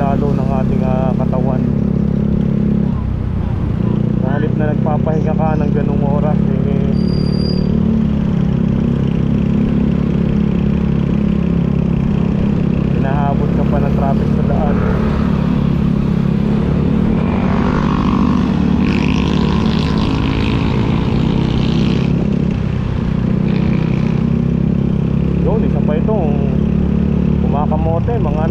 lalo ng ating katawan. Sa halip na nagpapahinga ka ng ganung oras, hinahabol ka pa ng traffic sa daan. Yun, isa pa itong kumakamote, mga